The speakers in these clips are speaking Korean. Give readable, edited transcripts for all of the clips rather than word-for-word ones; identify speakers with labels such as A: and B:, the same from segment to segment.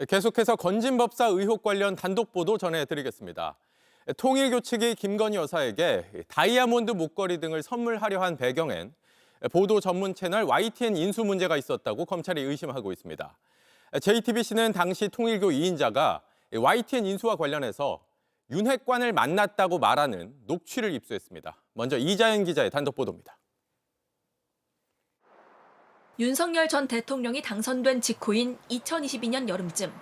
A: 계속해서 건진법사 의혹 관련 단독 보도 전해드리겠습니다. 통일교 측이 김건희 여사에게 다이아몬드 목걸이 등을 선물하려 한 배경엔 보도 전문 채널 YTN 인수 문제가 있었다고 검찰이 의심하고 있습니다. JTBC는 당시 통일교 2인자가 YTN 인수와 관련해서 윤핵관을 만났다고 말하는 녹취를 입수했습니다. 먼저 이자연 기자의 단독 보도입니다.
B: 윤석열 전 대통령이 당선된 직후인 2022년 여름쯤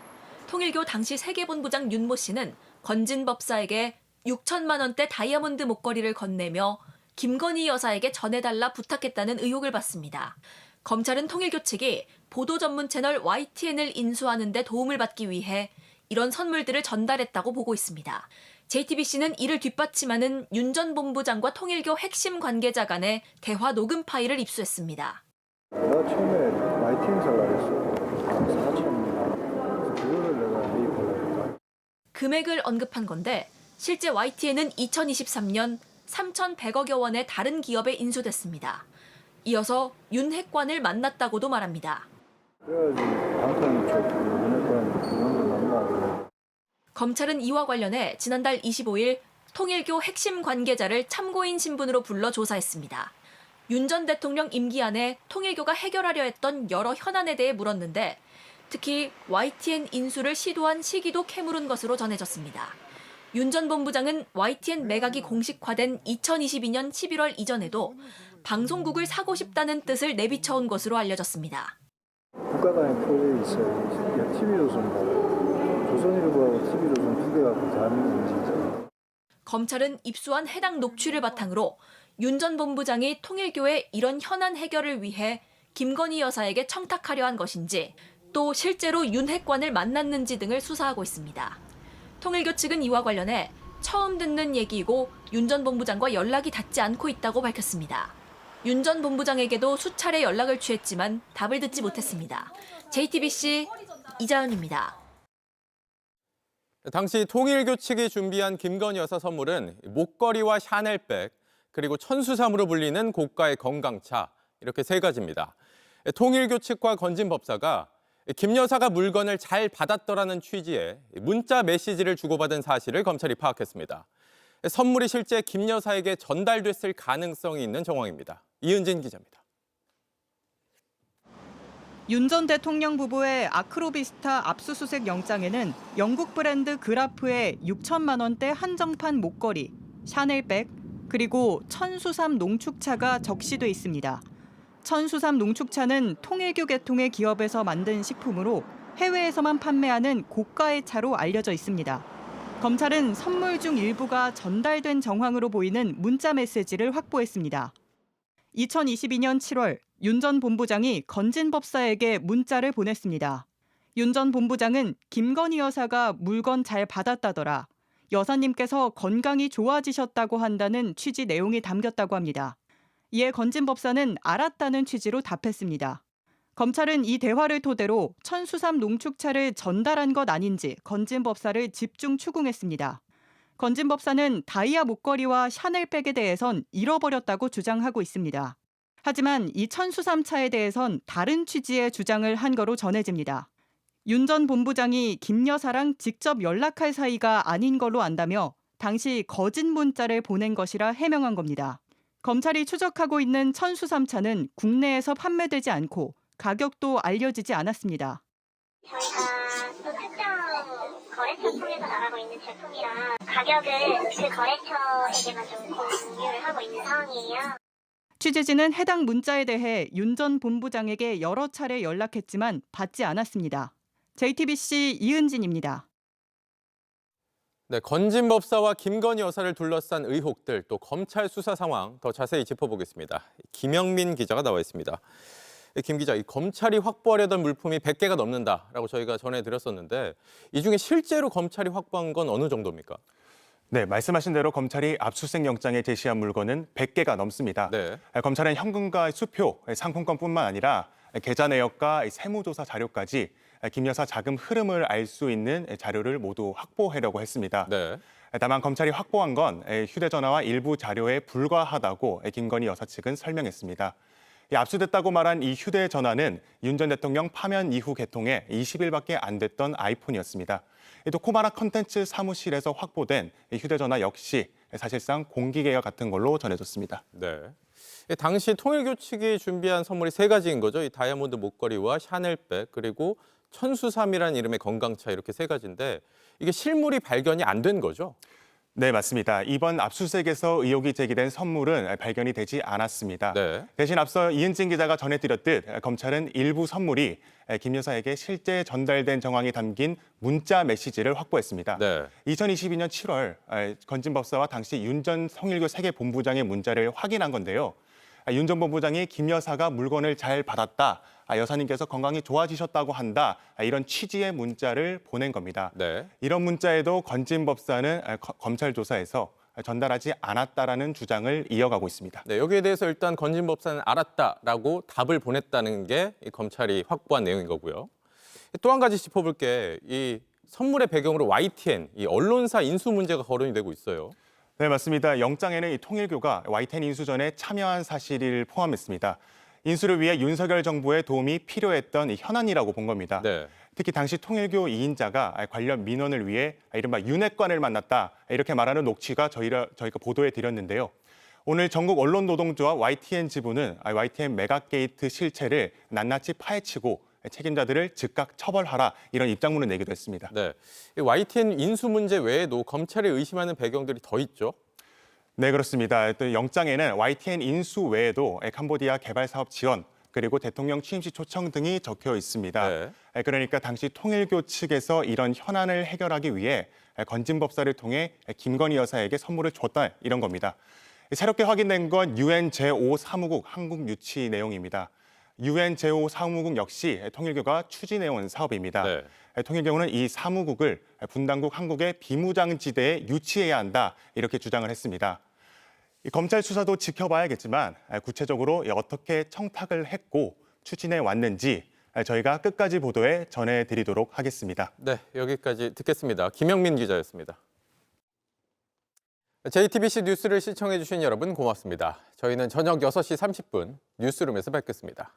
B: 통일교 당시 세계본부장 윤모 씨는 건진 법사에게 6천만 원대 다이아몬드 목걸이를 건네며 김건희 여사에게 전해달라 부탁했다는 의혹을 받습니다. 검찰은 통일교 측이 보도 전문 채널 YTN을 인수하는 데 도움을 받기 위해 이런 선물들을 전달했다고 보고 있습니다. JTBC는 이를 뒷받침하는 윤 전 본부장과 통일교 핵심 관계자 간의 대화 녹음 파일을 입수했습니다.
C: 내가 처음에 YTN 살라 했어. 4천입니다. 그거를 내가 매입하려고 했다.
B: 금액을 언급한 건데 실제 YTN은 2023년 3,100억여 원의 다른 기업에 인수됐습니다. 이어서 윤 핵관을 만났다고도 말합니다.
C: 그래가지고 방탄 쪽 윤핵관 그런 걸 만나고.
B: 검찰은 이와 관련해 지난달 25일 통일교 핵심 관계자를 참고인 신분으로 불러 조사했습니다. 윤 전 대통령 임기 안에 통일교가 해결하려 했던 여러 현안에 대해 물었는데 특히 YTN 인수를 시도한 시기도 캐물은 것으로 전해졌습니다. 윤 전 본부장은 YTN 매각이 공식화된 2022년 11월 이전에도 방송국을 사고 싶다는 뜻을 내비쳐온 것으로 알려졌습니다.
C: 국가 간의 프로젝트 있어요. TV조선하고 조선일보하고 TV조선 두 개가 그 대한민국.
B: 검찰은 입수한 해당 녹취를 바탕으로 윤 전 본부장이 통일교의 이런 현안 해결을 위해 김건희 여사에게 청탁하려 한 것인지 또 실제로 윤 핵관을 만났는지 등을 수사하고 있습니다. 통일교 측은 이와 관련해 처음 듣는 얘기이고 윤 전 본부장과 연락이 닿지 않고 있다고 밝혔습니다. 윤 전 본부장에게도 수차례 연락을 취했지만 답을 듣지 못했습니다. JTBC 이자연입니다.
A: 당시 통일교 측이 준비한 김건희 여사 선물은 목걸이와 샤넬백, 그리고 천수삼으로 불리는 고가의 건강차, 이렇게 세 가지입니다. 통일교 측과 건진 법사가 김 여사가 물건을 잘 받았더라는 취지의 문자 메시지를 주고받은 사실을 검찰이 파악했습니다. 선물이 실제 김 여사에게 전달됐을 가능성이 있는 정황입니다. 이은진 기자입니다.
D: 윤 전 대통령 부부의 아크로비스타 압수수색 영장에는 영국 브랜드 그라프의 6천만 원대 한정판 목걸이, 샤넬백, 그리고 천수삼 농축차가 적시돼 있습니다. 천수삼 농축차는 통일교 계통의 기업에서 만든 식품으로 해외에서만 판매하는 고가의 차로 알려져 있습니다. 검찰은 선물 중 일부가 전달된 정황으로 보이는 문자 메시지를 확보했습니다. 2022년 7월 윤 전 본부장이 건진 법사에게 문자를 보냈습니다. 윤 전 본부장은 김건희 여사가 물건 잘 받았다더라. 여사님께서 건강이 좋아지셨다고 한다는 취지 내용이 담겼다고 합니다. 이에 건진 법사는 알았다는 취지로 답했습니다. 검찰은 이 대화를 토대로 천수삼 농축차를 전달한 것 아닌지 건진 법사를 집중 추궁했습니다. 건진 법사는 다이아 목걸이와 샤넬백에 대해선 잃어버렸다고 주장하고 있습니다. 하지만 이 천수삼차에 대해선 다른 취지의 주장을 한 거로 전해집니다. 윤 전 본부장이 김 여사랑 직접 연락할 사이가 아닌 걸로 안다며 당시 거짓 문자를 보낸 것이라 해명한 겁니다. 검찰이 추적하고 있는 천수삼차는 국내에서 판매되지 않고 가격도 알려지지 않았습니다.
E: 저희가 또 특정 거래처 통해서 나가고 있는 제품이라 가격은 그 거래처에게만 좀 공유를 하고 있는 상황이에요.
D: 취재진은 해당 문자에 대해 윤 전 본부장에게 여러 차례 연락했지만 받지 않았습니다. JTBC 이은진입니다.
A: 네, 건진 법사와 김건희 여사를 둘러싼 의혹들, 또 검찰 수사 상황 더 자세히 짚어보겠습니다. 김영민 기자가 나와 있습니다. 김 기자, 이 검찰이 확보하려던 물품이 100개가 넘는다라고 저희가 전해드렸었는데 이 중에 실제로 검찰이 확보한 건 어느 정도입니까?
F: 네, 말씀하신 대로 검찰이 압수수색 영장에 제시한 물건은 100개가 넘습니다.
A: 네.
F: 검찰은 현금과 수표, 상품권뿐만 아니라 계좌 내역과 세무조사 자료까지 김 여사 자금 흐름을 알 수 있는 자료를 모두 확보하려고 했습니다.
A: 네.
F: 다만 검찰이 확보한 건 휴대전화와 일부 자료에 불과하다고 김건희 여사 측은 설명했습니다. 압수됐다고 말한 이 휴대전화는 윤 전 대통령 파면 이후 개통에 20일밖에 안 됐던 아이폰이었습니다. 또 코바나 컨텐츠 사무실에서 확보된 이 휴대전화 역시 사실상 공기계와 같은 걸로 전해졌습니다.
A: 네. 당시 통일교 측이 준비한 선물이 세 가지인 거죠. 이 다이아몬드 목걸이와 샤넬백 그리고 천수삼이라는 이름의 건강차 이렇게 세 가지인데 이게 실물이 발견이 안 된 거죠?
F: 네, 맞습니다. 이번 압수수색에서 의혹이 제기된 선물은 발견이 되지 않았습니다.
A: 네.
F: 대신 앞서 이은진 기자가 전해드렸듯 검찰은 일부 선물이 김 여사에게 실제 전달된 정황이 담긴 문자 메시지를 확보했습니다.
A: 네.
F: 2022년 7월 건진 법사와 당시 윤 전 통일교 세계본부장의 문자를 확인한 건데요. 윤 전 본부장이 김 여사가 물건을 잘 받았다. 여사님께서 건강이 좋아지셨다고 한다. 이런 취지의 문자를 보낸 겁니다.
A: 네.
F: 이런 문자에도 건진 법사는 검찰 조사에서 전달하지 않았다라는 주장을 이어가고 있습니다.
A: 네, 여기에 대해서 일단 건진 법사는 알았다라고 답을 보냈다는 게 이 검찰이 확보한 내용인 거고요. 또 한 가지 짚어볼 게 이 선물의 배경으로 YTN, 이 언론사 인수 문제가 거론이 되고 있어요.
F: 네, 맞습니다. 영장에는 이 통일교가 YTN 인수전에 참여한 사실을 포함했습니다. 인수를 위해 윤석열 정부의 도움이 필요했던 이 현안이라고 본 겁니다.
A: 네.
F: 특히 당시 통일교 2인자가 관련 민원을 위해 이른바 윤핵관을 만났다 이렇게 말하는 녹취가 저희가 보도해 드렸는데요. 오늘 전국 언론 노동조와 YTN 지부는 YTN 메가게이트 실체를 낱낱이 파헤치고 책임자들을 즉각 처벌하라 이런 입장문을 내기도 했습니다.
A: 네. 이 YTN 인수 문제 외에도 검찰이 의심하는 배경들이 더 있죠.
F: 네, 그렇습니다. 또 영장에는 YTN 인수 외에도 캄보디아 개발 사업 지원 그리고 대통령 취임식 초청 등이 적혀 있습니다.
A: 네.
F: 그러니까 당시 통일교 측에서 이런 현안을 해결하기 위해 건진 법사를 통해 김건희 여사에게 선물을 줬다 이런 겁니다. 새롭게 확인된 건 UN 제5사무국 한국 유치 내용입니다. UN 제5사무국 역시 통일교가 추진해온 사업입니다.
A: 네.
F: 통일교는 이 사무국을 분당국 한국의 비무장지대에 유치해야 한다 이렇게 주장을 했습니다. 검찰 수사도 지켜봐야겠지만 구체적으로 어떻게 청탁을 했고 추진해 왔는지 저희가 끝까지 보도해 전해드리도록 하겠습니다.
A: 네, 여기까지 듣겠습니다. 김영민 기자였습니다. JTBC 뉴스를 시청해 주신 여러분 고맙습니다. 저희는 저녁 6시 30분 뉴스룸에서 뵙겠습니다.